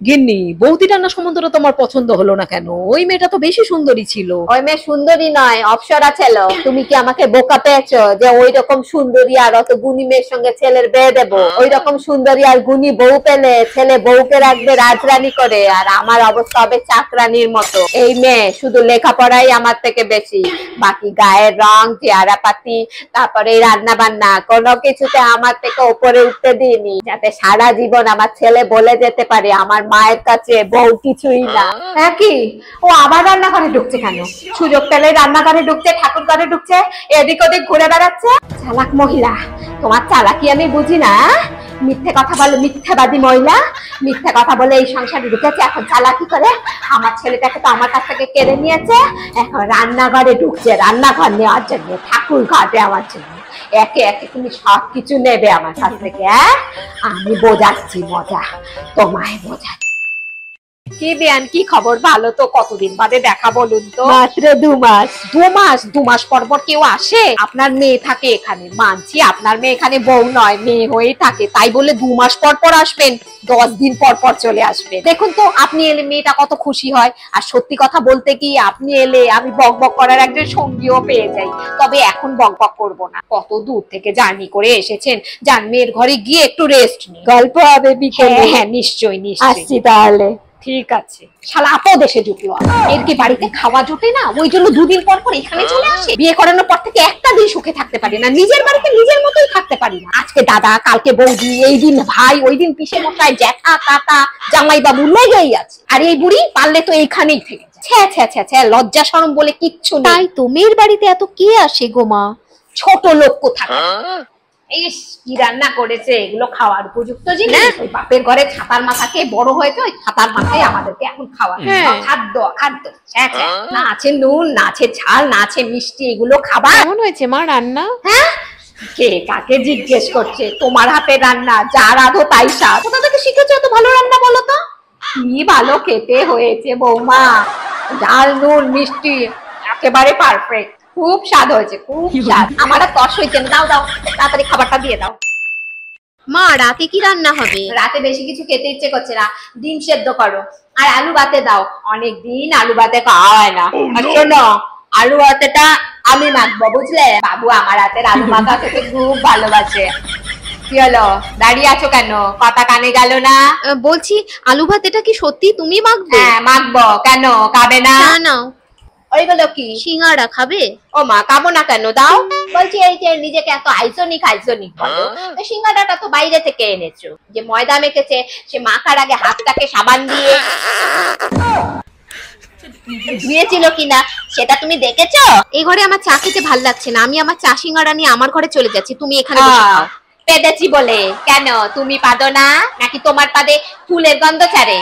গিন্নি, বৌদি রান্না সম্বন্ধটা তোমার পছন্দ হলো না কেন? ওই মেয়েটা তো বেশি সুন্দরী ছিল। ওই মেয়ে সুন্দরী নয়, অপ্সরা ছিল। তুমি কি আমাকে বোকা পেয়েছো যে ওই রকম সুন্দরী আর অত গুণী মেয়ের সঙ্গে ছেলের বিয়ে দেবো? ওই রকম সুন্দরী আর গুণী বউ পেলে ছেলে বউকে রাখবে রাজরানী করে, আর আমার অবস্থা হবে চাকরানির মতো। এই মেয়ে শুধু লেখাপড়াই আমার থেকে বেশি, বাকি গায়ের রং, চেহারা পাতি, তারপরে রান্না বান্না কোনো কিছুতে আমার থেকে উপরে উঠতে দিইনি, যাতে সারা জীবন আমার ছেলে বলে যেতে পারে আমার মায়ের কাছে বউ কিছুই না। হ্যাঁ কি, ও আবার রান্নাঘরে ঢুকছে কেন? সুযোগ পেলে রান্নাঘরে ঢুকছে, ঠাকুর ঘরে ঢুকছে, এদিক ওদিক ঘুরে বেড়াচ্ছে। চালাক মহিলা, তোমার চালাকি আমি বুঝি না। মিথ্যে কথা বলে, মিথ্যাবাদী মহিলা, মিথ্যে কথা বলে এই সংসারে ঢুকেছে, এখন চালাকি করে আমার ছেলেটাকে তো আমার কাছ থেকে কেড়ে নিয়েছে, এখন রান্নাঘরে ঢুকছে রান্নাঘর নেওয়ার জন্য, ঠাকুর ঘর দেওয়ার জন্য। একে একে তুমি সবকিছু নেবে আমার কাছ থেকে। আমি বোঝাচ্ছি মজা, তোমায় বোঝাচ্ছি। কি বিয়ান, কি খবর? ভালো তো? কতদিন বাদে দেখা বলুন তো? মাত্র 2 মাস। 2 মাস? 2 মাস পর পর কেউ আসে? আপনার মেয়ে থাকে এখানে, মানছি আপনার মেয়ে এখানে বউ নয়, মেয়ে হয়েই থাকে, তাই বলে 2 মাস পর পর আসবেন? 10 দিন পর পর চলে আসবে। দেখুন তো, আপনি এলে মেয়েটা কত খুশি হয়। আর সত্যি কথা বলতে কি, আপনি এলে আমি বক বক করার একজন সঙ্গীও পেয়ে যাই। তবে এখন বক বক করবো না, কত দূর থেকে জার্নি করে এসেছেন, যান মেয়ের ঘরে গিয়ে একটু রেস্ট নিন, গল্প হবে বিকেলে। হ্যাঁ নিশ্চয়ই নিশ্চয়ই, আসছি তাহলে। ঠিক আছে। শালা আপও দেশে ঢুকলো, এর কি বাড়িতে খাওয়া জোটে না? ওই জন্য 2 দিন পর পর এখানে চলে আসে। বিয়ে করানোর পর থেকে একটা দিন সুখে থাকতে পারি না, নিজের বাড়িতে নিজের মতোই থাকতে পারি না। আজকে দাদা, কালকে বৌদি, এই দিন ভাই, ওই দিন পিসে মশাই, জ্যাঠা, কাকা, জামাই বাবু লেগেই আছে। আর এই বুড়ি পারলে তো এইখানেই থেকে যায়। লজ্জা শরম বলে কিচ্ছু নেই। তাই তো, মেয়ের বাড়িতে এত কে আসে গো মা? ছোট লোক কোথাকার। ইস, কি রান্না করেছে! এগুলো খাওয়ার উপযুক্ত জিনিস? ওই বাপের ঘরে ছাতার মাথাকে বড় হয়েছে, ওই ছাতার মাথায় আমাদেরকে এখন খাওয়া খাদ্য খাদ্য। না আছে নুন, না আছে ঝাল, না আছে মিষ্টি, এগুলো খাবার। কেমন হয়েছে মা রান্না? হ্যাঁ, কে কাকে জিজ্ঞেস করছে? তোমার হাতে রান্না, যা রাধো তাই স্বাদ। কোথা থেকে শিখেছো এত ভালো রান্না বলো তো? কি ভালো খেতে হয়েছে বৌমা, ঝাল নুন মিষ্টি একেবারে পারফেক্ট, খুব স্বাদ হয়েছে, খুব স্বাদ। আমার আর তর্স হয়েছে না, দাও দাও তাড়াতাড়ি খাবারটা দিয়ে দাও। মা, রাতে কি রান্না হবে? রাতে বেশি কিছু খেতে ইচ্ছে করছে না, ডিম সেদ্ধ করো আর আলু ভাতে দাও, অনেকদিন আলু ভাতে খাওয়া হয় না। আর শোনো, আলু ভাতেটা আমি মাখবো, বুঝলে? বাবু আমার হাতের আলু মাখা খেতে খুব ভালোবাসে। কি হলো, দাঁড়িয়ে আছো কেন? কথা কানে গেল না? বলছি, আলু ভাতেটা কি সত্যি তুমি মাখবে? হ্যাঁ মাখবো, কেন খাবে না? না না, ওইগুলো কি? সিঙ্গাড়া খাবে? ও মা, খাবো না কেন, দাও। বলছি এই যে নিজেকে এত আইসনিক বলো, সিঙ্গাড়াটা তো বাইরে থেকে এনেছো, যে ময়দা মেখেছে সে মাখার আগে হাতটাকে সাবান দিয়ে ধুয়েছিল কিনা সেটা তুমি দেখেছো? এই ঘরে আমার চা খেতে ভাল লাগছে না, আমি আমার চা সিঙ্গাড়া নিয়ে আমার ঘরে চলে যাচ্ছি, তুমি এখানে বসে খাও। পেদেছি বলে? কেন তুমি পাদো না নাকি তোমার পাদে ফুলের গন্ধ ছাড়ে?